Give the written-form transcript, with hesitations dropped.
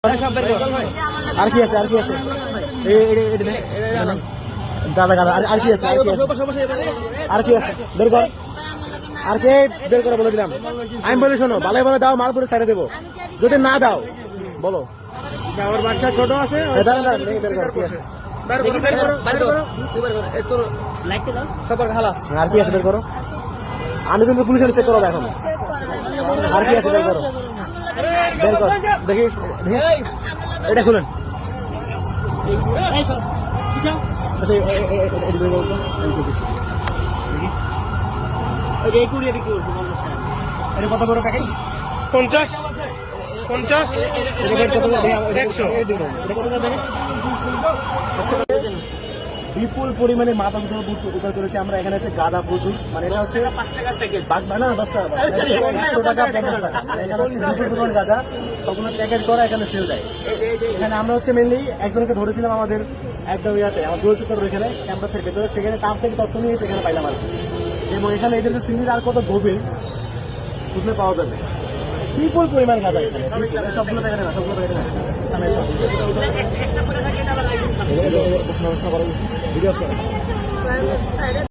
আর কি আছে গাদা গাদা আর কি আছে আর কি আছে বের কর আর কে বের করে বলে দিলাম আমি বলি শোনো ভালো ভালো দাও মাল করে ছেড়ে দেবো যদি না দাও বলো ওর বাচ্চা ছোট আছে বের কর কি আছে আর কি আছে বের করো আমি কিন্তু পুলিশের চেক করো এখন আর কি আছে বের করো বের কর দেখি এটা খুলেন এটা কত করে প্যাকেট 50 বিপুল পরিমাণে মাথা উদ্ধার করেছি আমরা। এখানে আছে গাঁদা প্রচুর, মানে এটা হচ্ছে 5 টাকার প্যাকেট, বাঘ না 10 টাকা 100 টাকা 50 টাকা। এখানে হচ্ছে বিপুল পরিমাণ গাঁজা সবগুলো প্যাকেট করা এখানে সেল দেয়। এখানে আমরা হচ্ছে মেনলি একজনকে ধরেছিলাম আমাদের একদম ইয়াতে আমার দূরচক্র এখানে ক্যাম্পাসের ভেতরে, সেখানে তার থেকে তথ্য নিয়ে সেখানে পাইলাম আর কি। এবং এখানে এদের যে সিলির আর কত গভীর খুঁজলে পাওয়া যাবে। বিপুল পরিমাণ গাঁজা এখানে সবগুলো প্যাকেটে না, সবগুলো প্যাকেটে না। ভিডিও